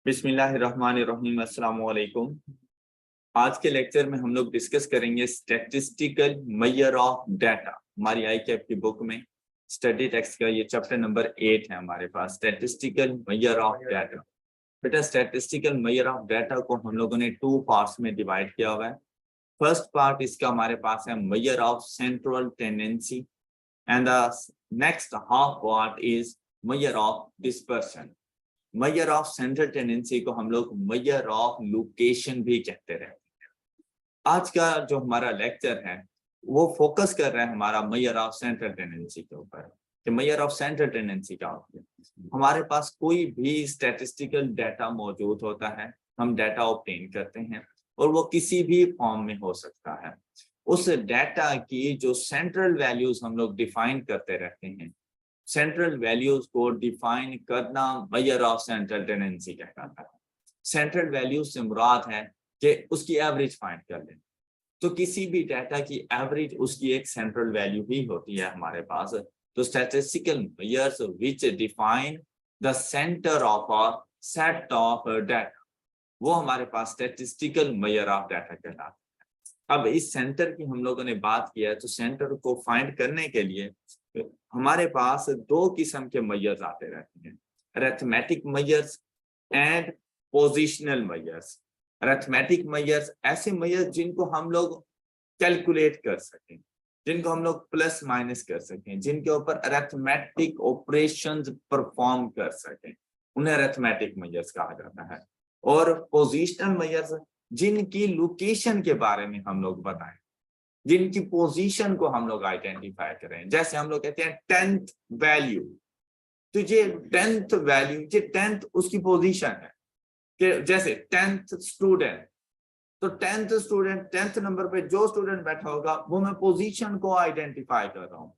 बिस्मिल्लाहिर्रहमानिर्रहीम, अस्सलाम वालेकुम। आज के लेक्चर में हम लोग डिस्कस करेंगे स्टैटिस्टिकल मेजर ऑफ डाटा। हमारी ICAP की बुक में स्टडी टेक्स्ट का ये चैप्टर नंबर 8 है हमारे पास, स्टैटिस्टिकल मेजर ऑफ डाटा। बेटा, स्टैटिस्टिकल मेजर ऑफ डाटा को हम लोगों ने 2 पार्ट्स में डिवाइड किया हुआ है। फर्स्ट पार्ट इसका हमारे पास है measure of central tendency and the next half part is measure of dispersion. Measure of central tendency को हम लोग मेजर ऑफ लोकेशन भी कहते रहते हैं। आज का जो हमारा लेक्चर है वो फोकस कर रहा है हमारा मेजर ऑफ सेंट्रल टेंडेंसी के ऊपर कि मेजर ऑफ सेंट्रल टेंडेंसी क्या होती है। हमारे पास कोई भी स्टैटिस्टिकल डाटा मौजूद होता है, हम डाटा ऑब्टेन करते हैं और वो किसी भी फॉर्म में हो सकता है। उस डाटा की जो सेंट्रल वैल्यूज हम लोग डिफाइन करते रहते हैं, सेंट्रल वैल्यूज को डिफाइन करना मेजर ऑफ सेंट्रल टेंडेंसी कहलाता है। सेंट्रल वैल्यूज से मुराद है कि उसकी एवरेज फाइंड कर लें, तो किसी भी डाटा की एवरेज उसकी एक सेंट्रल वैल्यू ही होती है हमारे पास। तो statistical measures which define the centre of a set of data, वो हमारे पास स्टैटिस्टिकल मेजर ऑफ डाटा कहलाता है। अब इस सेंटर की हम लोगों ने बात किया, तो सेंटर को फाइंड करने के लिए हमारे पास 2 किस्म के मेजर्स आते रहते हैं, arithmetic measures and positional measures. Arithmetic measures ऐसे मेजर्स जिनको हम लोग कैलकुलेट कर सकें, जिनको हम लोग प्लस माइनस कर सकें, जिनके ऊपर अरिथमेटिक ऑपरेशंस परफॉर्म कर सकें, उन्हें अरिथमेटिक मेजर्स कहा जाता है। और पोजिशनल मेजर्स जिनकी लोकेशन के बारे में हम लोग बताएं, जिनकी पोजीशन को हम लोग आइडेंटिफाई करें। जैसे हम लोग कहते हैं 10th वैल्यू, तो ये 10th वैल्यू, ये 10th उसकी पोजीशन है कि जैसे 10th स्टूडेंट, तो 10th स्टूडेंट 10th नंबर पे जो स्टूडेंट बैठा होगा वो मैं पोजीशन को आइडेंटिफाई कर रहा हूँ।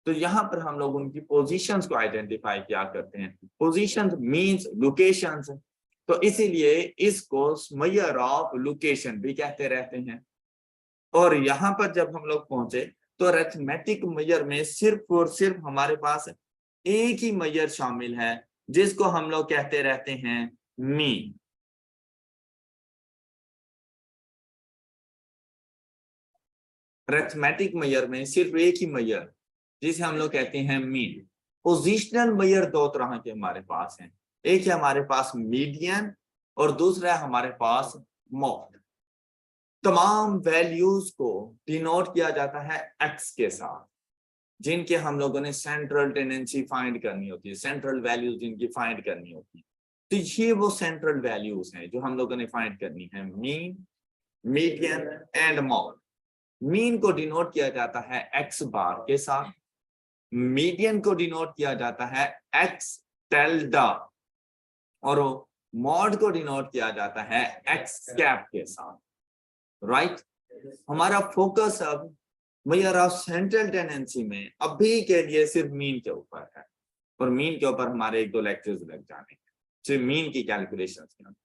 तो यहाँ पर हम लोग उनकी पोजीशंस को आइडेंटिफाई क्या करते हैं, पोजीशंस मींस लोकेशंस, तो इसीलिए इसको मेजर ऑफ लोकेशन भी कहते रहते हैं। और यहाँ पर जब हम लोग पहुंचे तो अरिथमेटिक मेजर में सिर्फ और सिर्फ हमारे पास एक ही मेजर शामिल है जिसको हम लोग कहते रहते हैं मीन। अरिथमेटिक मेजर में सिर्फ एक ही मेजर जिसे हम लोग कहते हैं मीन। पोजिशनल मेजर 2 तरह के हमारे पास हैं, एक है हमारे पास मीडियन और दूसरा है हमारे पास मॉड। तमाम वैल्यूज को डिनोट किया जाता है एक्स के साथ, जिनके हम लोगों ने सेंट्रल टेंडेंसी फाइंड करनी होती है, सेंट्रल वैल्यूज जिनकी फाइंड करनी होती है। तो ये वो सेंट्रल वैल्यूज हैं जो हम लोगों ने फाइंड करनी है, mean, median and mod. Mean को डिनोट किया जाता है एक्स बार के साथ, मीडियन को डिनोट किया जाता है एक्स टेल्डा और मॉड को डिनोट किया जाता है एक्स कैप के साथ। राइट हमारा फोकस अब मेजर ऑफ सेंट्रल टेंडेंसी में अभी के लिए सिर्फ मीन के ऊपर है, और मीन के ऊपर हमारे 1-2 लेक्चर्स लग जाने हैं सिर्फ मीन की कैलकुलेशन के अंदर।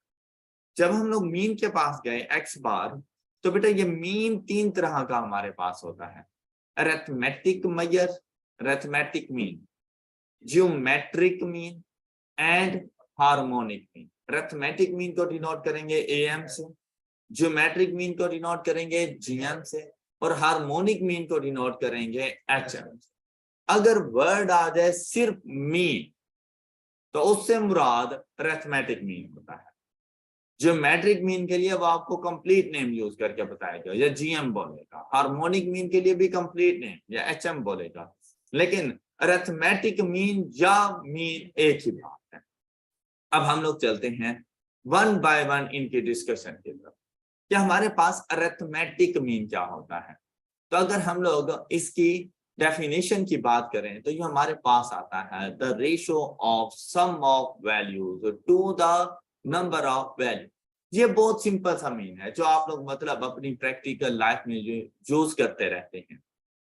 जब हम लोग मीन के पास गए एक्स बार, तो बेटा ये मीन 3 तरह का हमारे पास होता है, arithmetic measure, arithmetic mean, geometric mean and harmonic mean. Arithmetic mean को डिनोट करेंगे AM से, ज्योमेट्रिक मीन को डिनोट करेंगे GM से, और हार्मोनिक मीन को डिनोट करेंगे HM से। अगर वर्ड आ जाए सिर्फ मीन तो उससे मुराद अरिथमेटिक मीन होता है। ज्योमेट्रिक मीन के लिए वो आपको कंप्लीट नेम यूज करके बताएगा या GM बोलेगा, हार्मोनिक मीन के लिए भी कंप्लीट नेम या HM बोलेगा, लेकिन अरिथमेटिक मीन या मीन एक ही बात है। अब हम लोग चलते हैं 1 बाय 1 इनकी डिस्कशन की तरफ कि हमारे पास अरिथमेटिक मीन क्या होता है। तो अगर हम लोग इसकी डेफिनेशन की बात करें तो ये हमारे पास आता है the ratio of sum of values to the number of value. ये बहुत सिंपल सा मीन है जो आप लोग मतलब अपनी प्रैक्टिकल लाइफ में जो यूज करते रहते हैं।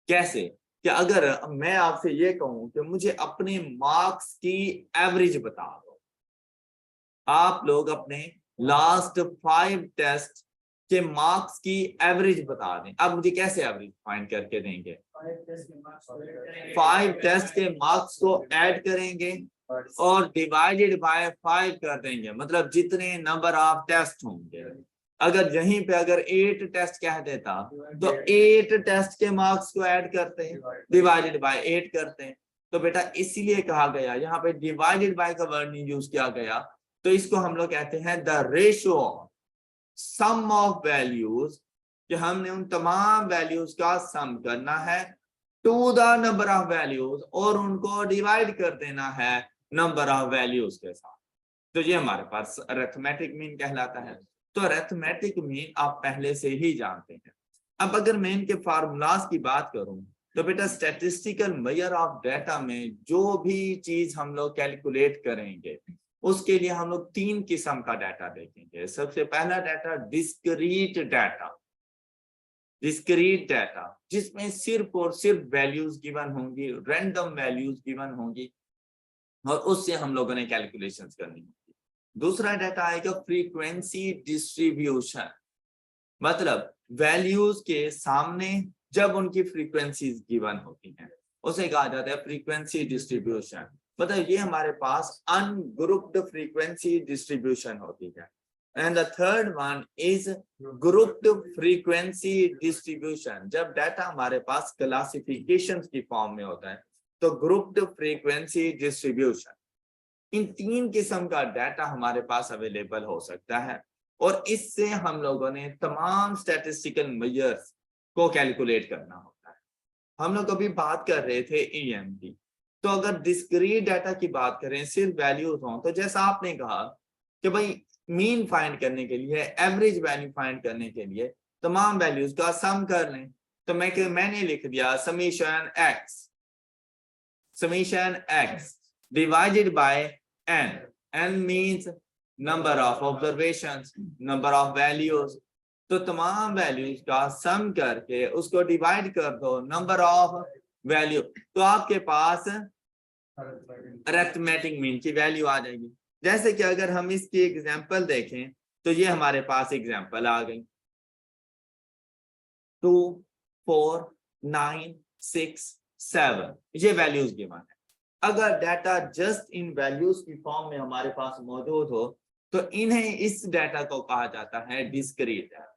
कैसे कि अगर मैं आपसे ये कहूं कि मुझे अपने मार्क्स की एवरेज बता दो, आप लोग अपने लास्ट 5 टेस्ट के मार्क्स की एवरेज बता दें। अब मुझे कैसे एवरेज फाइंड करके देंगे, 5 टेस्ट के मार्क्स को ऐड करेंगे और डिवाइडेड बाय 5 कर देंगे, मतलब जितने नंबर ऑफ टेस्ट होंगे। अगर यहीं पे अगर 8 टेस्ट कह देता तो 8 टेस्ट के मार्क्स को ऐड करते हैं, डिवाइडेड बाय 8 करते हैं। तो बेटा इसीलिए कहा गया, यहाँ पे डिवाइडेड बाय का वर्ड नहीं यूज किया गया, तो इसको हम लोग कहते हैं the ratio sum of values, कि हमने उन तमाम वैल्यूज का सम करना है to the number of values, और उनको डिवाइड कर देना है नंबर ऑफ वैल्यूज के साथ। तो ये हमारे पास अरिथमेटिक मीन कहलाता है। तो अरिथमेटिक मीन आप पहले से ही जानते हैं। अब अगर मैं इनके फार्मूलाज की बात करूं तो बेटा स्टैटिस्टिकल मेजर ऑफ डाटा में जो भी चीज हम लोग कैलकुलेट करेंगे उसके लिए हम लोग 3 किस्म का डाटा देखेंगे। सबसे पहला data discrete data, discrete data जिसमें सिर्फ और सिर्फ वैल्यूज गिवन होंगी, रैंडम वैल्यूज गिवन होंगी, और उससे हम लोगों ने कैलकुलेशंस करनी होगी। दूसरा डाटा आएगा फ्रीक्वेंसी डिस्ट्रीब्यूशन, मतलब वैल्यूज के सामने जब उनकी फ्रीक्वेंसीज गिवन होती हैं उसे कहा जाता है फ्रीक्वेंसी डिस्ट्रीब्यूशन। मतलब ये हमारे पास अनग्रुप्ड फ्रीक्वेंसी डिस्ट्रीब्यूशन होती है। And the third one is grouped frequency distribution, जब डाटा हमारे पास क्लासिफिकेशंस की फॉर्म में होता है तो ग्रुप्ड फ्रीक्वेंसी डिस्ट्रीब्यूशन। इन 3 किस्म का डाटा हमारे पास अवेलेबल हो सकता है, और इससे हम लोगों ने तमाम स्टैटिस्टिकल मेजर्स को कैलकुलेट करना होता है। हम लोग अभी बात कर रहे थे EM की, तो अगर डिस्क्रीट डाटा की बात करें, सिर्फ वैल्यूज हों, तो जैसा आपने कहा कि भाई मीन फाइंड करने के लिए, एवरेज वैल्यू फाइंड करने के लिए तमाम वैल्यूज का सम कर लें, तो मैंने लिख दिया summation x divided by n. n means number of observations, number of values. तो तमाम वैल्यूज का सम करके उसको डिवाइड कर दो नंबर ऑफ वैल्यू, तो आपके पास अरिथमेटिक मीन की वैल्यू आ जाएगी। जैसे कि अगर हम इसकी एग्जांपल देखें तो ये हमारे पास एग्जांपल आ गई 2, 4, 9, 6, 7, ये वैल्यूज गिवन है। अगर डाटा जस्ट इन वैल्यूज की फॉर्म में हमारे पास मौजूद हो तो इन्हें, इस डाटा को कहा जाता है डिस्क्रीट डाटा।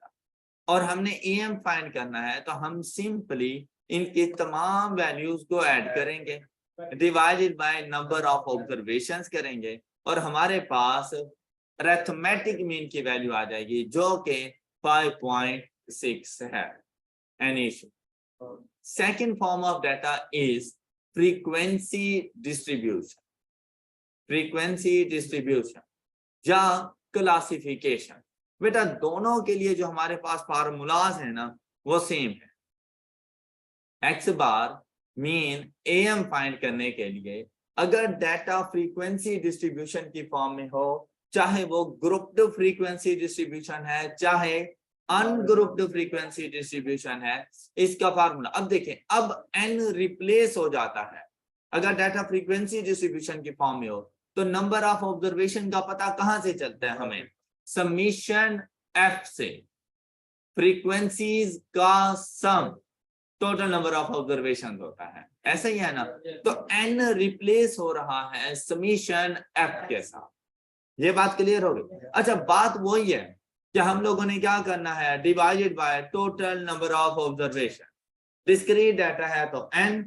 और हमने EM फाइंड करना है तो हम सिंपली इनके तमाम वैल्यूज को ऐड करेंगे, divided by number of observations करेंगे, और हमारे पास अरिथमेटिक मीन की वैल्यू आ जाएगी जो कि 5.6 है। Any issue? Second form of data is frequency distribution, frequency distribution या क्लासिफिकेशन। बेटा दोनों के लिए जो हमारे पास फार्मूलाज है ना वो सेम है। x bar mean AM find करने के लिए अगर डाटा फ्रीक्वेंसी डिस्ट्रीब्यूशन की फॉर्म में हो, चाहे वो ग्रुप्ड फ्रीक्वेंसी डिस्ट्रीब्यूशन है चाहे अनग्रुप्ड फ्रीक्वेंसी डिस्ट्रीब्यूशन है, इसका फार्मूला अब देखें, अब n रिप्लेस हो जाता है। अगर डाटा फ्रीक्वेंसी डिस्ट्रीब्यूशन की फॉर्म में हो तो नंबर ऑफ ऑब्जर्वेशन का पता कहां से चलता है हमें? समीशन f से। फ्रीक्वेंसीज का sum total number of observation होता है, ऐसा ही है ना? तो n रिप्लेस हो रहा है समीशन f के साथ। ये बात क्लियर हो गई? अच्छा, बात वही है कि हम लोगों ने क्या करना है, divided by total number of observation. Discrete data है तो n,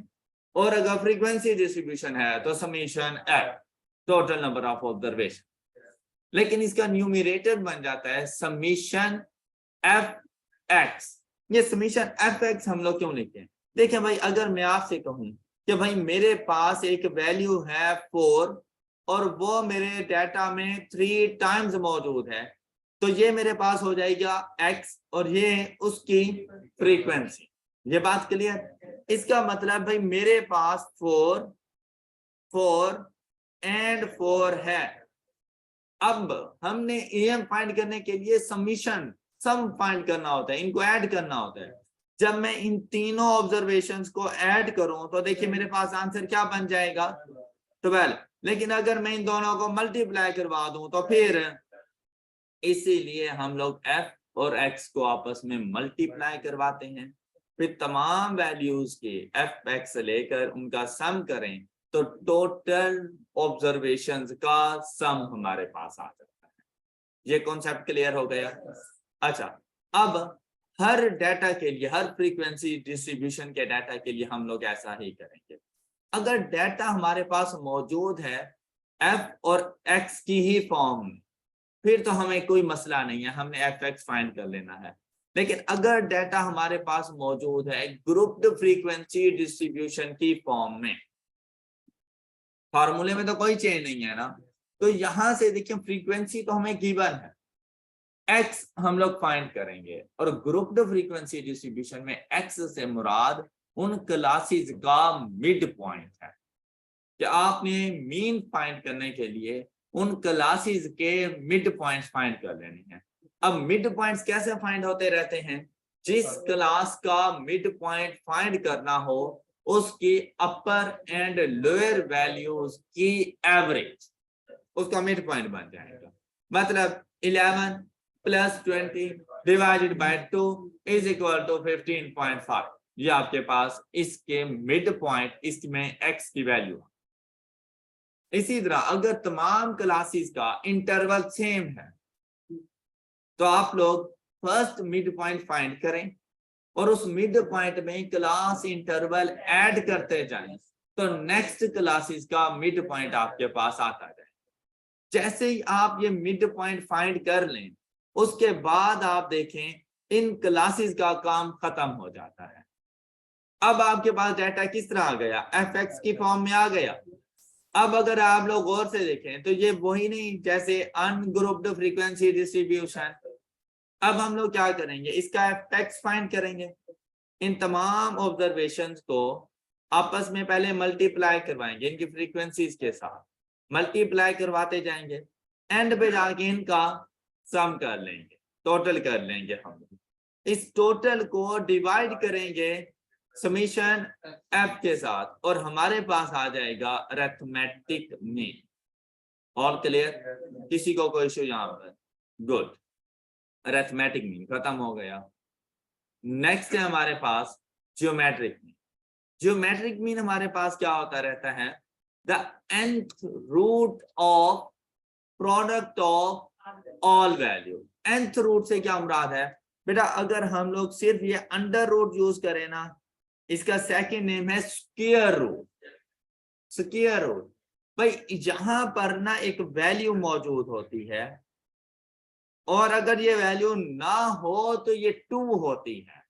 और अगर फ्रीक्वेंसी डिस्ट्रीब्यूशन है तो summation f, total number of observation. लेकिन इसका न्यूमरेटर बन जाता है समीशन fx। ये समीशन fx हम लोग क्यों लिखते हैं? देखिए भाई, अगर मैं आपसे कहूं कि भाई मेरे पास एक वैल्यू है 4 और वो मेरे डाटा में 3 टाइम्स मौजूद है, तो ये मेरे पास हो जाएगा x और ये उसकी फ्रीक्वेंसी। ये बात क्लियर? इसका मतलब भाई मेरे पास 4 एंड 4 है। अब हमने AM फाइंड करने के लिए समीशन, सम फाइंड करना होता है, इनको ऐड करना होता है। जब मैं इन तीनों ऑब्जर्वेशंस को ऐड करूं तो देखिए मेरे पास आंसर क्या बन जाएगा? 12। लेकिन अगर मैं इन दोनों को मल्टीप्लाई करवा दूं तो फिर, इसीलिए हम लोग f और x को आपस में मल्टीप्लाई करवाते हैं, फिर तमाम वैल्यूज के fx लेकर उनका सम करें तो टोटल ऑब्जर्वेशंस का सम हमारे पास आ जाता है। ये कॉन्सेप्ट क्लियर हो गया। अच्छा, अब हर डाटा के लिए, हर फ्रीक्वेंसी डिस्ट्रीब्यूशन के डाटा के लिए हम लोग ऐसा ही करेंगे। अगर डाटा हमारे पास मौजूद है एफ और एक्स की ही फॉर्म में, फिर तो हमें कोई मसला नहीं है, हमने एफ एक्स फाइंड कर लेना है। लेकिन अगर डाटा हमारे पास मौजूद है ग्रुप्ड फ्रीक्वेंसी डिस्ट्रीब्यूशन की फॉर्म में, फार्मूले में तो कोई चेंज नहीं है ना, तो यहां से देखिए फ्रीक्वेंसी तो हमें गिवन है, एक्स हम लोग फाइंड करेंगे, और ग्रुप्ड फ्रीक्वेंसी डिस्ट्रीब्यूशन में एक्स से मुराद उन क्लासेस का मिड पॉइंट है कि आपने मीन फाइंड करने के लिए उन क्लासेस के मिड पॉइंट्स फाइंड कर लेने हैं। अब मिड पॉइंट्स कैसे फाइंड होते रहते हैं? जिस क्लास का मिड पॉइंट फाइंड करना हो उसकी अपर एंड लोअर वैल्यूज की एवरेज उसका मिड पॉइंट बन जाएगा। मतलब 11 + 20 divided by 2 is equal to 15.5। ये आपके पास इसके मिड पॉइंट, इसमें एक्स की वैल्यू। इसी तरह अगर तमाम क्लासेस का इंटरवल सेम है तो आप लोग फर्स्ट मिड पॉइंट फाइंड करें और उस मिड पॉइंट में क्लास इंटरवल ऐड करते जाएं, तो नेक्स्ट क्लासेस का मिड पॉइंट आपके पास आता जाए। जैसे ही आप ये मिड पॉइंट फाइंड कर लें, उसके बाद आप देखें इन क्लासेस का काम खत्म हो जाता है। अब आपके पास डाटा किस तरह आ गया? एफ एक्स की फॉर्म में आ गया। अब अगर आप लोग गौर से देखें तो ये वही नहीं जैसे अनग्रुप्ड फ्रीक्वेंसी डिस्ट्रीब्यूशन। अब हम लोग क्या करेंगे? इसका एफेक्ट्स फाइंड करेंगे। इन तमाम ऑब्जर्वेशंस को आपस में पहले मल्टीप्लाई करवाएंगे, इनकी फ्रीक्वेंसीज के साथ मल्टीप्लाई करवाते जाएंगे, एंड पे जाके इनका सम कर लेंगे, टोटल कर लेंगे। हम इस टोटल को डिवाइड करेंगे समीशन एफ के साथ और हमारे पास आ जाएगा अरिथमेटिक मीन। All clear? किसी को कोई इशू यहाँ पर? गुड, अरिथमेटिक मीन खत्म हो गया। नेक्स्ट है हमारे पास ज्योमेट्रिक मीन। ज्योमेट्रिक मीन हमारे पास क्या होता रहता है? The nth root of product of all value. nth root से क्या मुराद है बेटा? अगर हम लोग सिर्फ ये अंडर रूट यूज करें ना, इसका सेकंड नेम है स्क्वायर रूट। स्क्वायर रूट भाई, यहां पर ना एक वैल्यू मौजूद होती है और अगर ये वैल्यू ना हो तो ये 2 होती है।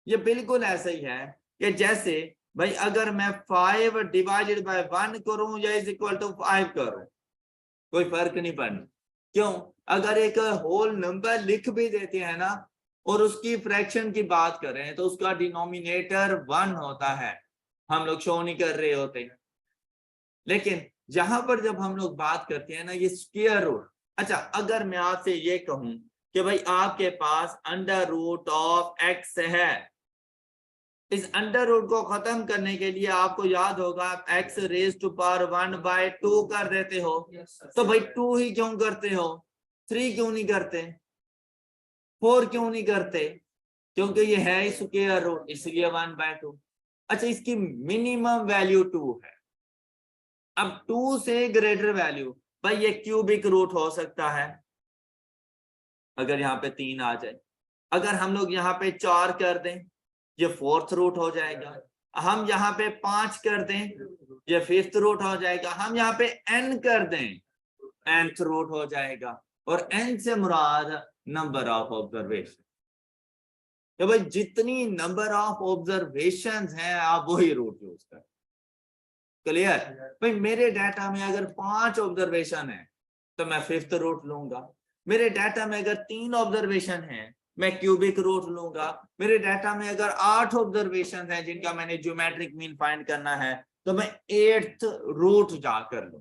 ये बिल्कुल ऐसा ही है कि जैसे भाई अगर मैं 5 डिवाइडेड बाय 1 करूं या इज इक्वल टू 5 करूं, कोई फर्क नहीं पड़ना। क्यों? अगर एक होल नंबर लिख भी देते हैं ना और उसकी फ्रैक्शन की बात करें तो उसका डिनोमिनेटर 1 होता है, हम लोग शो नहीं कर रहे होते। लेकिन जहां पर जब हम लोग बात करते हैं ना ये स्क्वायर रूट। अच्छा, अगर मैं आपसे ये कहूं कि भाई आपके पास अंडर रूट ऑफ एक्स है, इस अंडर रूट को खत्म करने के लिए आपको याद होगा आप x रेज टू पावर 1/2 कर देते हो। तो भाई 2 ही क्यों करते हो? 3 क्यों नहीं करते? 4 क्यों नहीं करते? क्योंकि ये है स्क्वायर रूट, इसलिए 1/2। अच्छा, इसकी मिनिमम वैल्यू 2 है। अब 2 से ग्रेटर वैल्यू, भाई ये क्यूबिक रूट हो सकता है अगर यहाँ पे 3 आ जाए। अगर हम लोग यहाँ पे 4 कर दें ये 4th रूट हो जाएगा। हम यहाँ पे 5 कर दें ये 5th रूट हो जाएगा। हम यहाँ पे n कर दें nth रूट हो जाएगा। और n से मुराद नंबर ऑफ ऑब्जर्वेशन। तो भाई जितनी नंबर ऑफ ऑब्जर्वेशंस हैं आप वही रूट यूज करें। क्लियर? भाई मेरे डाटा में अगर 5 ऑब्जर्वेशन है तो मैं 5th रूट लूंगा। मेरे डाटा में अगर 3 ऑब्जर्वेशन है मैं क्यूबिक रूट लूंगा। मेरे डाटा में अगर 8 ऑब्जर्वेशन हैं जिनका मैंने ज्योमेट्रिक मीन फाइंड करना है तो मैं 8th रूट जाकर लूं।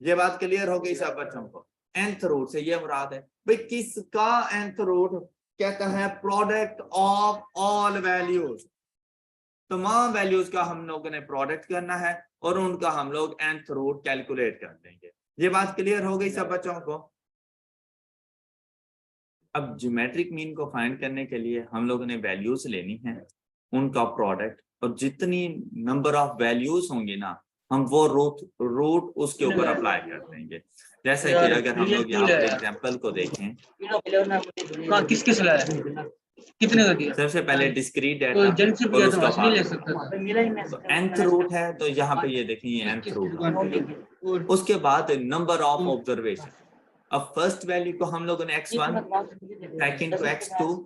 ये बात क्लियर हो गई सब बच्चों को? nth रूट से ये मुराद है भाई किसका nth रूट? कहता है प्रोडक्ट ऑफ ऑल वैल्यूज। तमाम वैल्यूज का हम लोगों ने प्रोडक्ट करना है और उनका हम लोग nth रूट कैलकुलेट कर देंगे। ये बात क्लियर हो गई सब बच्चों को? अब ज्योमेट्रिक मीन को फाइंड करने के लिए हम लोगों ने वैल्यूज लेनी है, उनका प्रोडक्ट, और जितनी नंबर ऑफ वैल्यूज होंगी ना हम वो रूट उसके ऊपर अप्लाई कर देंगे। जैसे कि अगर हम लोग यहाँ पर एग्जाम्पल को देखें, किस किस लाया, कितने का दिया? सबसे पहले डिस्क्रीट तो डाटा जल्द से और तो उसका नहीं ले फॉर्मूला। सकता तो nth रूट है तो यहाँ पे ये देखें ये nth रूट। उसके बाद नंबर ऑफ ऑब्जर्वेशन। अब फर्स्ट वैल्यू को हम लोगों ने x1, सेकंड को x2,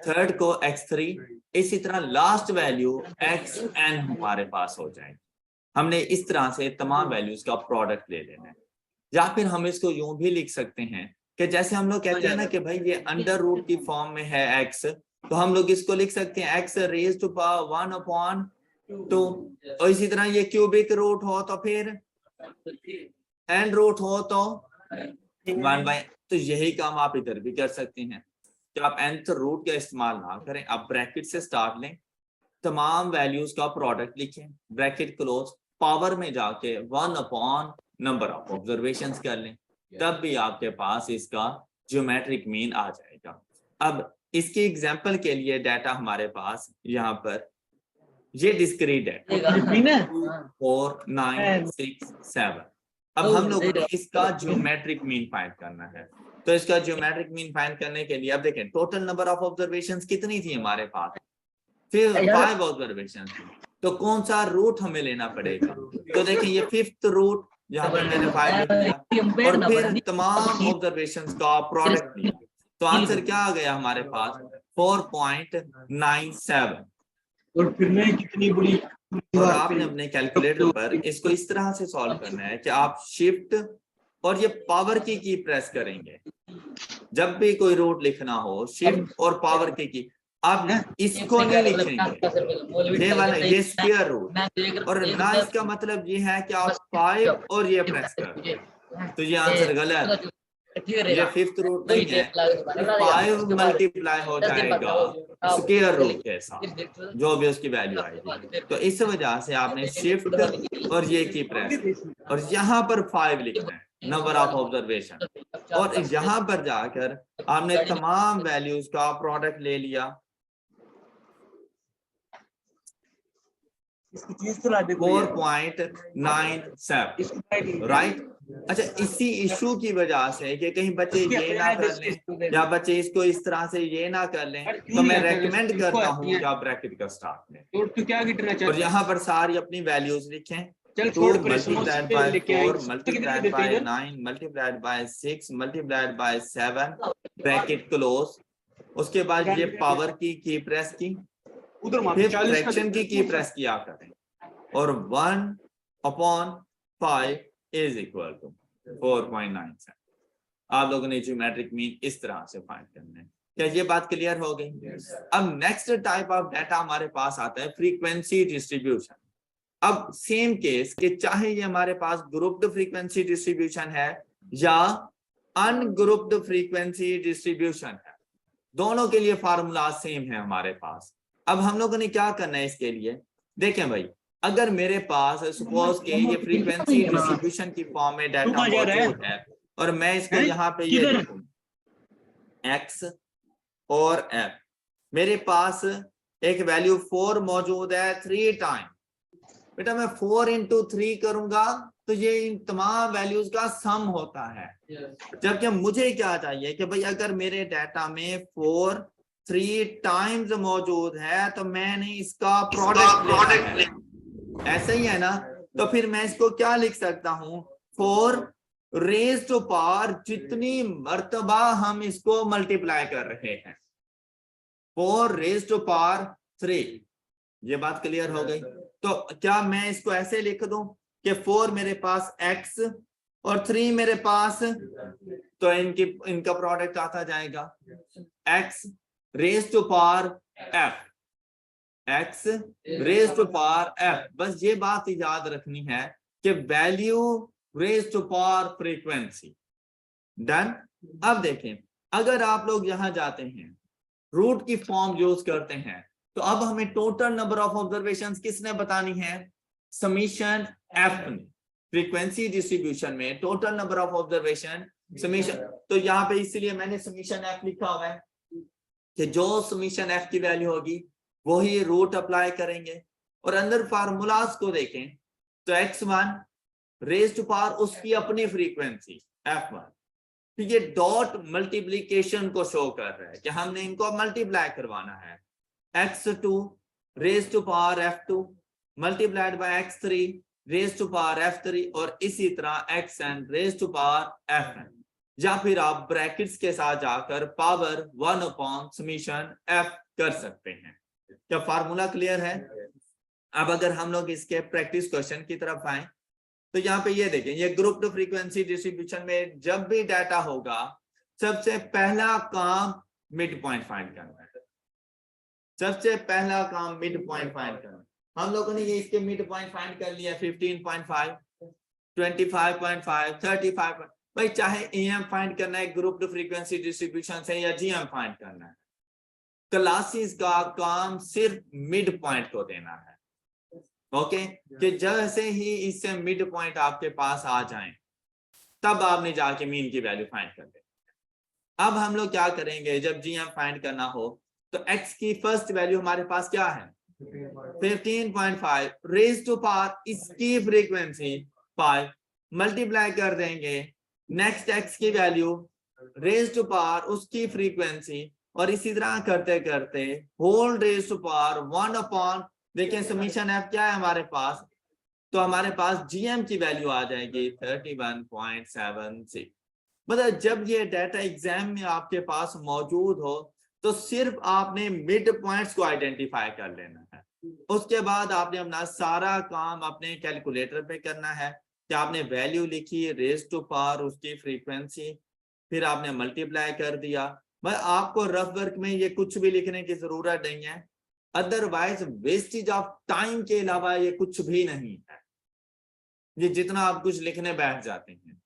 थर्ड को x3, इसी तरह लास्ट वैल्यू xn हमारे पास हो जाएगी। हमने इस तरह से तमाम वैल्यूज का प्रोडक्ट ले लेना है। या फिर हम इसको यूं भी लिख सकते हैं कि जैसे हम लोग कहते हैं ना कि भाई ये अंडर रूट की फॉर्म में है x, तो हम लोग इसको लिख सकते हैं x रेज टू पावर 1/2। और इसी तरह ये क्यूबिक रूट हो तो फिर एन रूट हो तो 1/, तो यही काम आप इधर भी कर सकते हैं कि आप nth रूट का इस्तेमाल ना करें, आप ब्रैकेट से स्टार्ट लें, तमाम वैल्यूज का प्रोडक्ट लिखें, ब्रैकेट क्लोज, पावर में जाके 1/ नंबर ऑफ ऑब्जर्वेशंस कर लें, तब भी आपके पास इसका ज्योमेट्रिक मीन आ जाएगा। अब इसके एग्जांपल के लिए डाटा हमारे पास यहाँ पर ये डिस्क्रीट है 4 9 6 7। अब हम लोगों ने इसका ज्योमेट्रिक मीन फाइंड करना है। तो इसका ज्योमेट्रिक मीन फाइंड करने के लिए अब देखें टोटल नंबर ऑफ ऑब्जर्वेशंस कितनी थी हमारे पास, फिर 5 ऑब्जर्वेशन थी, तो कौन सा रूट हमें लेना पड़ेगा। तो देखें ये 5th रूट, यहाँ पे मैंने 5 लिख दिया और फिर तमाम ऑब्जर्वेशंस का प्रोडक्ट लिया, तो आंसर क्या आ गया हमारे पास 4.97। और फिर मैं कितनी बड़ी, और आपने अपने कैलकुलेटर पर इसको इस तरह से सॉल्व करना है कि आप शिफ्ट और ये पावर की प्रेस करेंगे। जब भी कोई रूट लिखना हो शिफ्ट और पावर की आप इसको नहीं लिखेंगे, ये वाला ये स्क्वायर रूट, और ना इसका मतलब ये है कि आप 5 और ये प्रेस कर, तो ये आंसर गलत। ये 5th रूट नहीं है, 5 मल्टीप्लाई हो जाएगा स्क्वायर रूट के साथ जो भी उसकी वैल्यू आएगी। तो इस वजह से आपने शिफ्ट और ये की प्रेस और यहाँ पर 5 लिखना है नंबर ऑफ ऑब्जर्वेशन, और यहाँ पर जाकर आपने तमाम वैल्यूज का प्रोडक्ट ले लिया 4.97, राइट। अच्छा, इसी इशू की वजह से कि कहीं बच्चे ये ना कर लें या बच्चे इसको इस तरह से ये ना कर लें, तो मैं रेकमेंड करता हूँ कि आप ब्रैकेट का स्टार्ट लें और यहाँ पर सारी अपनी वैल्यूज लिखें। 2 multiplied by 4 multiplied by 9 multiplied by 6 multiplied by 7 bracket close. उसके बाद ये पावर की प्रेस की, फिर फ्रैक्शन की प्रेस किया करें और 1/5 इज इक्वल टू 4.97। आप लोगों ने ज्योमेट्रिक मीन इस तरह से फाइंड करना है। क्या ये बात क्लियर हो गई? अब नेक्स्ट टाइप ऑफ डाटा हमारे पास आता है फ्रीक्वेंसी डिस्ट्रीब्यूशन। अब सेम केस कि चाहे ये हमारे पास ग्रुप्ड फ्रीक्वेंसी डिस्ट्रीब्यूशन है या अनग्रुप्ड फ्रीक्वेंसी डिस्ट्रीब्यूशन है, दोनों के लिए फार्मूला सेम है हमारे पास। अब हम लोगों ने क्या करना है इसके लिए, देखें भाई, अगर मेरे पास सपोज के ये फ्रीक्वेंसी डिस्ट्रीब्यूशन की फॉर्म में डाटा मौजूद है और मैं इसको यहाँ पे ये लिखूं x और f, मेरे पास एक वैल्यू 4 मौजूद है 3 टाइम, बेटा मैं 4 into 3 करूंगा तो ये इन तमाम वैल्यूज का सम होता है। जबकि मुझे क्या चाहिए कि भाई अगर मेरे डाटा में 4 3 टाइम्स मौजूद है तो मैंने इसका प्रोडक्ट ऐसा ही है ना। तो फिर मैं इसको क्या लिख सकता हूं 4 रेज टू पावर, जितनी मर्तबा हम इसको मल्टीप्लाई कर रहे हैं 4 रेज टू पावर 3। ये बात क्लियर हो गई? तो क्या मैं इसको ऐसे लिख दूं कि 4 मेरे पास x और 3 मेरे पास, तो इनका प्रोडक्ट आता जाएगा x raise to power f, x raise to power f। बस ये बात याद रखनी है कि value raise to power frequency. Done. अब देखें अगर आप लोग यहां जाते हैं रूट की फॉर्म यूज करते हैं तो अब हमें टोटल नंबर ऑफ ऑब्जर्वेशंस किसने बतानी है, समीशन f ने। फ्रीक्वेंसी डिस्ट्रीब्यूशन में total number of observation summation, तो यहाँ पे इसलिए मैंने समीशन f लिखा हुआ है कि जो समीशन f की वैल्यू होगी वही रूट अप्लाई करेंगे। और अंदर फार्मूलाज को देखें तो x1 रेज टू पावर उसकी अपनी फ्रीक्वेंसी f1, ठीक है, डॉट मल्टीप्लीकेशन को शो कर रहा है कि हमने इनको मल्टीप्लाई करवाना है। x2 raise to power f2 multiplied by x3 raise to power f3 और इसी तरह xn raise to power fn, या फिर आप ब्रैकेट्स के साथ जाकर पावर 1 अपॉन समीशन f कर सकते हैं। क्या फार्मूला क्लियर है? अब अगर हम लोग इसके प्रैक्टिस क्वेश्चन की तरफ आए तो यहाँ पे ये देखें, ये ग्रुप्ड फ्रीक्वेंसी डिस्ट्रीब्यूशन में जब भी डाटा होगा सबसे पहला काम मिड पॉइंट फाइंड करना है। सबसे पहला काम मिड पॉइंट फाइंड करना। हम लोगों ने ये इसके मिड पॉइंट फाइंड कर लिया 15.5, 25.5, 35। भाई चाहे एम फाइंड करना है ग्रुप्ड फ्रीक्वेंसी डिस्ट्रीब्यूशन से या जीएम फाइंड करना है, क्लासेस का काम सिर्फ मिड पॉइंट को देना है। ओके कि जैसे ही इससे मिड पॉइंट आपके पास आ जाए तब आपने जाके मीन की वैल्यू फाइंड कर ले। अब हम लोग क्या करेंगे, जब जीएम फाइंड करना हो तो x की फर्स्ट वैल्यू हमारे पास क्या है 15.5 रेज टू पावर इसकी फ्रीक्वेंसी 5 मल्टीप्लाई कर देंगे नेक्स्ट x की वैल्यू रेज टू पावर उसकी फ्रीक्वेंसी और इसी तरह करते करते whole raise to power 1 upon, देखिए समीशन f क्या है हमारे पास, तो हमारे पास gm की वैल्यू आ जाएगी 31.76। मतलब जब ये डाटा एग्जाम में आपके पास मौजूद हो तो सिर्फ आपने मिड पॉइंट्स को आइडेंटिफाई कर लेना है। उसके बाद आपने अपना सारा काम अपने कैलकुलेटर पे करना है कि आपने वैल्यू लिखी रेज टू पावर उसकी फ्रीक्वेंसी, फिर आपने मल्टीप्लाई कर दिया। मैं आपको रफ वर्क में ये कुछ भी लिखने की जरूरत नहीं है, अदरवाइज वेस्टेज ऑफ टाइम के अलावा ये कुछ भी नहीं है। ये जितना आप कुछ लिखने बैठ जाते हैं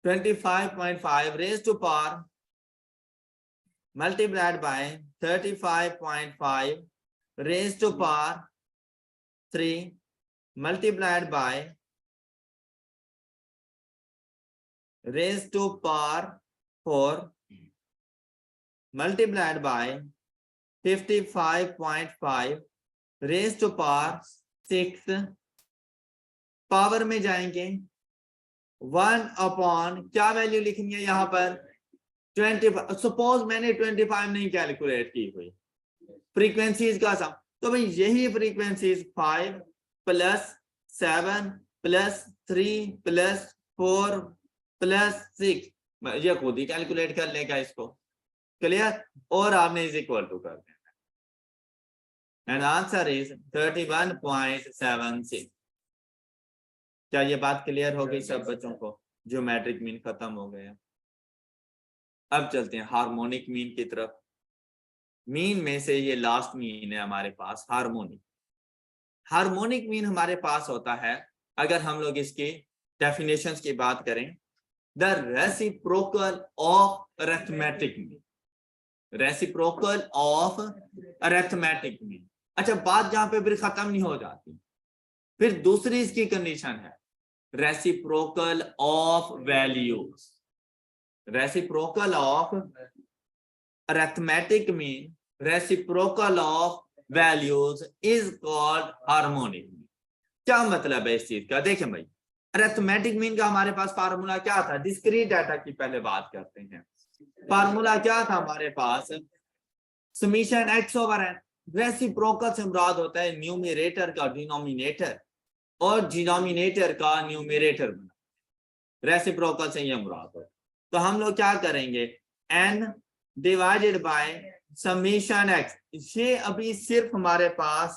25.5 raise to power multiplied by 35.5 raise to power 3 multiplied by raise to power 4 multiplied by 55.5 raise to power 6, power में जाएंगे 1 अपॉन क्या वैल्यू लिखनी है यहाँ पर 25। सपोज मैंने 25 नहीं कैलकुलेट की हुई फ्रीक्वेंसीज का सम, तो भाई यही frequencies 5 plus 7 plus 3 plus 4 plus 6 ये खुद ही कैलकुलेट कर लेगा इसको। क्लियर? और आपने इज इक्वल टू कर देना एंड आंसर इज 31.76। क्या ये बात क्लियर हो गई सब बच्चों को? ज्योमेट्रिक मीन खत्म हो गया। अब चलते हैं हार्मोनिक मीन की तरफ। मीन में से ये लास्ट मीन है हमारे पास हार्मोनिक। हार्मोनिक मीन हमारे पास होता है, अगर हम लोग इसकी डेफिनेशंस की बात करें, the reciprocal of arithmetic mean. Reciprocal of arithmetic mean. अच्छा, बात जहां पे फिर खत्म नहीं हो जाती, फिर दूसरी इसकी कंडीशन है reciprocal of values. Reciprocal of arithmetic mean, reciprocal of values is called harmonic mean. क्या मतलब है इस चीज का? देखें भाई, अरिथमेटिक मीन का हमारे पास फार्मूला क्या था? डिस्क्रीट डाटा की पहले बात करते हैं। फार्मूला क्या था हमारे पास? Summation x over n। Reciprocal से मुराद होता है न्यूमरेटर का डिनोमिनेटर और डिनोमिनेटर का न्यूमरेटर बना। रेसिप्रोकल से ये मुराद हो, तो हम लोग क्या करेंगे n divided by summation x। ये अभी सिर्फ हमारे पास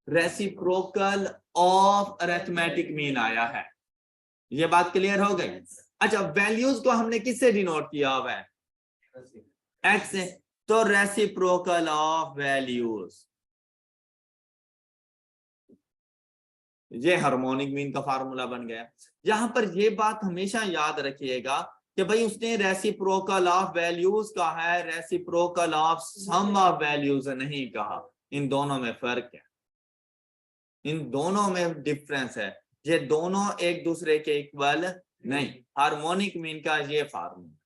रेसिप्रोकल ऑफ अरिथमेटिक मीन आया है। ये बात क्लियर हो गई? अच्छा, वैल्यूज को हमने किससे डिनोट किया हुआ है? x से। तो रेसिप्रोकल ऑफ वैल्यूज, ये हार्मोनिक मीन का फार्मूला बन गया। यहां पर ये बात हमेशा याद रखिएगा कि भाई उसने रेसिप्रोकल ऑफ वैल्यूज कहा है, reciprocal of sum of values नहीं कहा। इन दोनों में फर्क है, इन दोनों में डिफरेंस है। ये दोनों एक दूसरे के इक्वल नहीं। हार्मोनिक मीन का ये फार्मूला।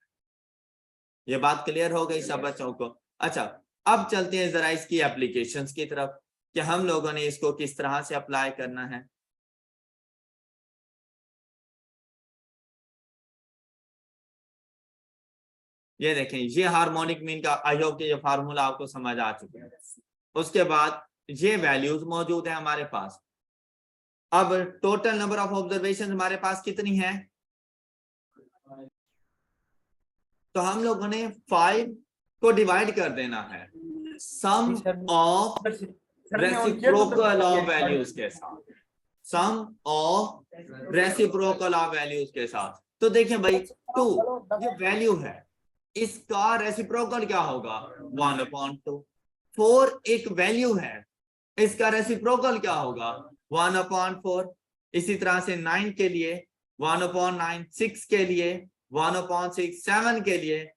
ये बात क्लियर हो गई सब बच्चों को? अच्छा, अब चलते हैं जरा इसकी एप्लीकेशंस की तरफ कि हम लोगों ने इसको किस तरह से अप्लाई करना है। ये देखें, ये हार्मोनिक मीन का, आई होप कि ये फार्मूला आपको समझ आ चुका है। उसके बाद ये वैल्यूज मौजूद है हमारे पास। अब टोटल नंबर ऑफ ऑब्जर्वेशन हमारे पास कितनी है? तो हम लोगों ने 5 को डिवाइड कर देना है सम ऑफ रेसिप्रोकल ऑफ वैल्यूज के साथ, सम ऑफ रेसिप्रोकल ऑफ वैल्यूज के साथ। तो देखें भाई 2 ये वैल्यू है, इसका रेसिप्रोकल क्या होगा? 1/2। 4 एक वैल्यू है, इसका रेसिप्रोकल क्या होगा? 1/4। इसी तरह से 9 के लिए 1/9, 6 के लिए 1/6, 7 के लिए,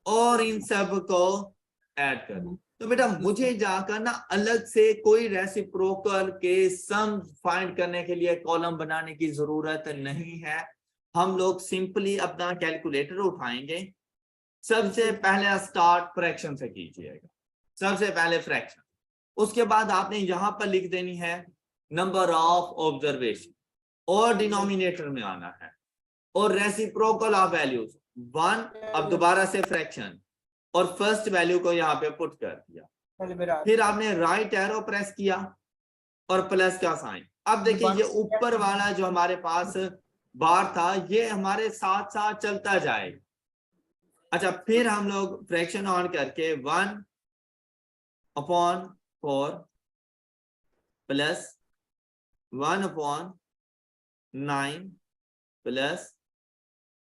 और इन सब को ऐड कर। तो बेटा मुझे जाकर ना अलग से कोई रेसिप्रोकल के सम फाइंड करने के लिए कॉलम बनाने की जरूरत नहीं है। हम लोग सिंपली अपना कैलकुलेटर उठाएंगे। सबसे पहले स्टार्ट फ्रैक्शन से कीजिएगा, सबसे पहले फ्रैक्शन। उसके बाद आपने यहां पर लिख देनी है नंबर ऑफ ऑब्जर्वेशन, और डिनोमिनेटर में आना है, और रेसिप्रोकल ऑफ वैल्यूज 1। अब दोबारा से फ्रैक्शन, और फर्स्ट वैल्यू को यहाँ पे पुट कर दिया। फिर आपने राइट एरो प्रेस किया और प्लस का साइन। अब देखिए ये ऊपर वाला जो हमारे पास बार था ये हमारे साथ साथ चलता जाएगा। अच्छा, फिर हम लोग फ्रैक्शन ऑन करके 1/4 प्लस 1/9 प्लस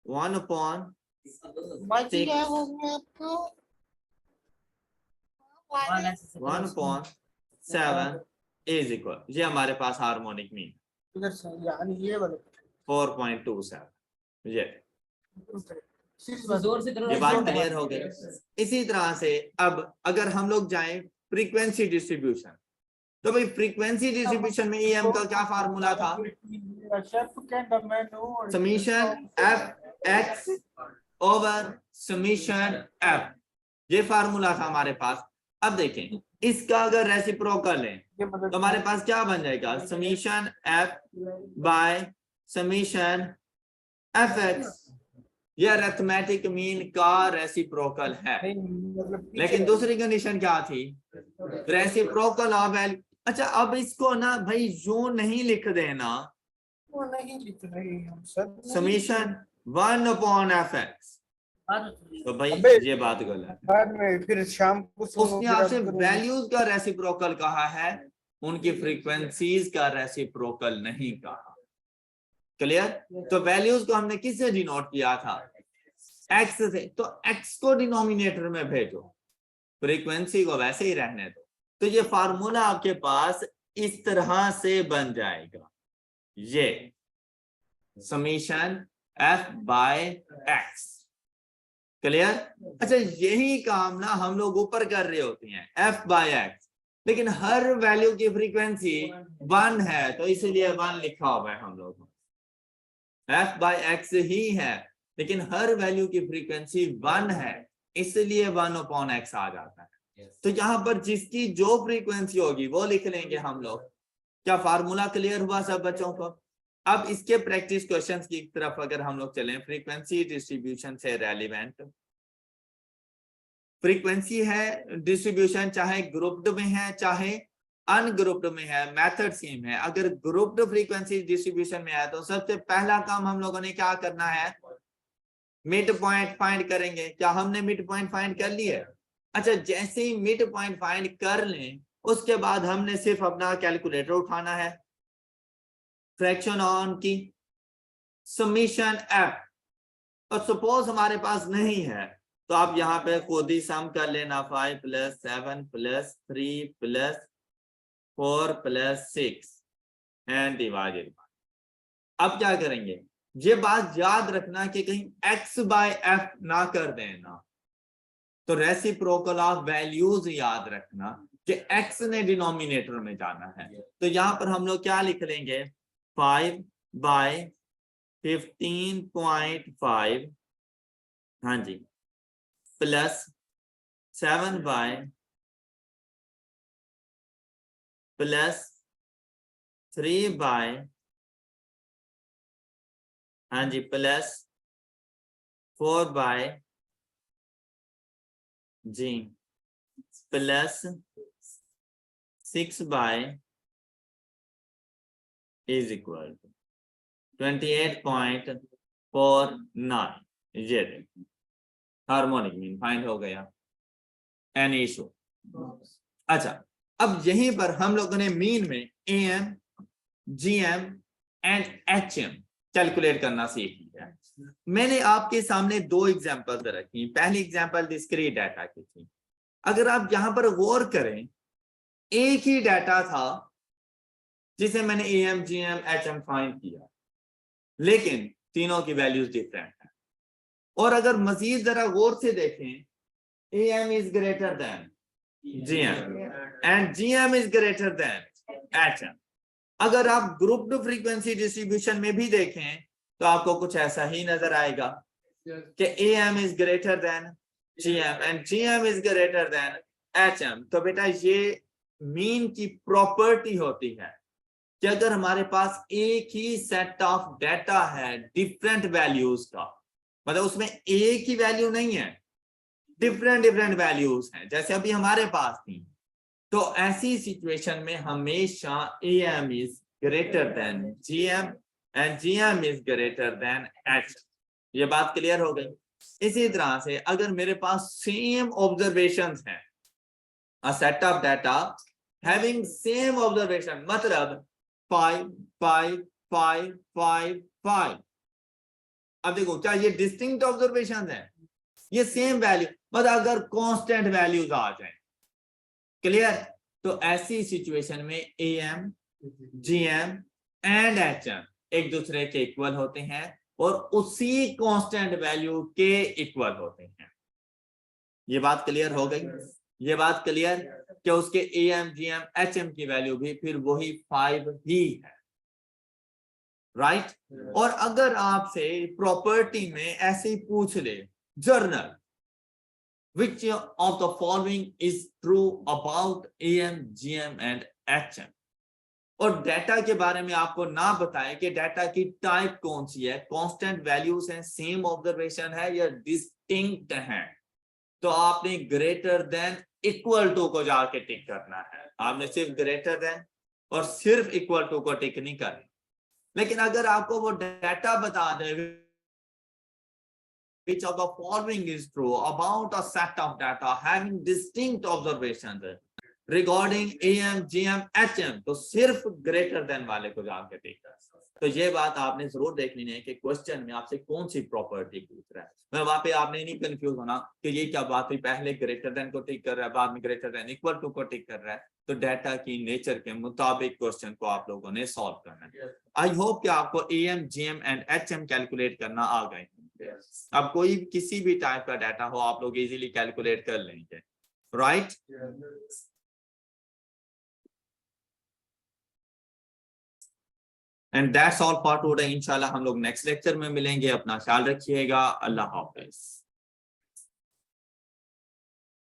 1/7 इज इक्वल, ये हमारे पास हार्मोनिक मीन 4.27। ये बात क्लियर हो गई। इसी तरह से अब अगर हम लोग जाएं फ्रीक्वेंसी डिस्ट्रीब्यूशन, तो भाई फ्रीक्वेंसी डिस्ट्रीब्यूशन में ईएम का क्या फार्मूला था? Summation F x over summation F, ये फार्मूला था हमारे पास। अब देखें इसका अगर रेसिप्रोकल है तो हमारे पास क्या बन जाएगा? Summation f bye summation F x. यह अरिथमेटिक मीन का रेसिप्रोकल है। लेकिन दूसरी कंडीशन क्या थी? Reciprocal of value. अच्छा, अब इसको ना भाई यूं नहीं लिख देना, वो नहीं लिख रहे हम सर, समीशन 1/fx। तो भाई ये बात गलत है। बाद में फिर शाम को उसने आपसे वैल्यूज का रेसिप्रोकल कहा है, उनकी फ्रीक्वेंसीज का रेसिप्रोकल नहीं कहा। क्लियर? तो वैल्यूज को हमने किससे डिनोट किया था? एक्स से। तो एक्स को डिनोमिनेटर में भेजो, फ्रीक्वेंसी को वैसे ही रहने दो। तो ये फार्मूला आपके पास इस तरह से बन जाएगा, ये summation f by x. Clear? अच्छा, यही काम ना हम लोग ऊपर कर रहे होते हैं, एफ बाय एक्स, लेकिन हर वैल्यू की फ्रीक्वेंसी 1 है तो इसलिए 1 लिखा हुआ है हम लोग। एफ बाय एक्स ही है लेकिन हर वैल्यू की फ्रीक्वेंसी 1 है, इसलिए 1/x आ जाता है। तो यहाँ पर जिसकी जो फ्रीक्वेंसी होगी वो लिख लेंगे हम लोग। क्या फार्मूला क्लियर हुआ सब बच्चों को? अब इसके प्रैक्टिस क्वेश्चंस की तरफ अगर हम लोग चलें, फ्रीक्वेंसी डिस्ट्रीब्यूशन से रेलिवेंट फ्रीक्वेंसी है डिस्ट्रीब्यूशन, चाहे ग्रुप्ड में है चाहे अनग्रुप्ड में है, मेथड सेम है। अगर ग्रुप्ड फ्रीक्वेंसी डिस्ट्रीब्यूशन में है तो सबसे पहला काम हम लोगों ने क्या करना है? मिड पॉइंट फाइंड करेंगे। क्या हमने मिड पॉइंट फाइंड कर लिया? अच्छा, जैसे ही मिड पॉइंट फाइंड कर लें उसके बाद हमने सिर्फ अपना कैलकुलेटर उठाना है, फ्रैक्शन ऑन की समीशन एफ। और सपोज हमारे पास नहीं है तो आप यहाँ पे खुद ही सम कर लेना, 5 + 7 + 3 + 4 + 6 एंड डिवाइडेड। अब क्या करेंगे? ये बात याद रखना कि कहीं x बाय f ना कर देना। तो रेसिप्रोकल ऑफ वैल्यूज याद रखना कि x ने डिनोमिनेटर में जाना है। तो यहां पर हम लोग क्या लिख लेंगे? 5 बाय 15.5, हाँ जी, प्लस 7 बाय प्लस 3 बाय, हाँ जी, प्लस 4 बाय जी plus 6 by is equal to 28.49। ये देखिए हार्मोनिक मीन फाइंड हो गया। Any issue? अच्छा, अब यहीं पर हम लोगों ने मीन में AM, GM and HM calculate करना सीख लिया। मैंने आपके सामने दो एग्जांपल्स रखी। पहली एग्जांपल डिस्क्रीट डाटा की थी। अगर आप यहां पर गौर करें, एक ही डाटा था जिसे मैंने AM, GM, HM फाइंड किया, लेकिन तीनों की वैल्यूज डिफरेंट है। और अगर मजीद जरा गौर से देखें, AM is greater than GM and GM is greater than HM। अगर आप ग्रुप्ड फ्रीक्वेंसी डिस्ट्रीब्यूशन में भी देखें तो आपको कुछ ऐसा ही नजर आएगा कि AM is greater than GM and GM is greater than HM। तो बेटा ये मीन की प्रॉपर्टी होती है कि अगर हमारे पास एक ही सेट ऑफ डाटा है डिफरेंट वैल्यूज का, मतलब उसमें एक ही वैल्यू नहीं है, डिफरेंट वैल्यूज हैं जैसे अभी हमारे पास थी, तो ऐसी सिचुएशन में हमेशा AM is greater than GM and GM is greater than HM। ये बात क्लियर हो गई। इसी तरह से अगर मेरे पास सेम ऑब्जर्वेशंस हैं, a set of data having same observation, मतलब 5 5 5 5 5। अब देखो क्या ये डिस्टिंक्ट ऑब्जर्वेशंस हैं? ये सेम वैल्यू, मतलब अगर कांस्टेंट वैल्यूज आ जाए, क्लियर? तो ऐसी सिचुएशन में AM, GM एंड HM एक दूसरे के इक्वल होते हैं और उसी कांस्टेंट वैल्यू के इक्वल होते हैं। ये बात क्लियर हो गई? ये बात क्लियर कि उसके AM, GM, HM की वैल्यू भी फिर वही 5 ही है, राइट? और अगर आपसे प्रॉपर्टी में ऐसे ही पूछ ले, journal which of the following is true about AM, GM and HM, और डाटा के बारे में आपको ना बताएं कि डाटा की टाइप कौन सी है, कांस्टेंट वैल्यूज हैं, सेम ऑब्जर्वेशन है या डिस्टिंक्ट है, तो आपने ग्रेटर देन इक्वल टू को जाके टिक करना है। आपने सिर्फ ग्रेटर देन और सिर्फ इक्वल टू को टिक नहीं करना। लेकिन अगर आपको वो डाटा बता दे which of the following is true about a set of data having distinct observations regarding AM, GM, HM, तो सिर्फ ग्रेटर देन वाले को जाके टिक कर। तो ये बात आपने जरूर देख लेनी है कि क्वेश्चन में आपसे कौन सी प्रॉपर्टी पूछ रहा है। मैं वहां पे आपने नहीं कंफ्यूज होना कि ये क्या बात हुई, पहले ग्रेटर देन को टिक कर रहा है, बाद में ग्रेटर देन इक्वल टू को टिक कर रहा है। तो डाटा की नेचर के मुताबिक क्वेश्चन को आप लोगों ने सॉल्व करना है। आई होप कि आपको AM, GM and HM calculate करना आ गए। अब कोई किसी भी टाइप का डाटा हो आप लोग इजीली कैलकुलेट कर लेंगे, right? And that's all for today. इंशाल्लाह हम लोग नेक्स्ट लेक्चर में मिलेंगे। अपना ख्याल रखिएगा। अल्लाह हाफिज।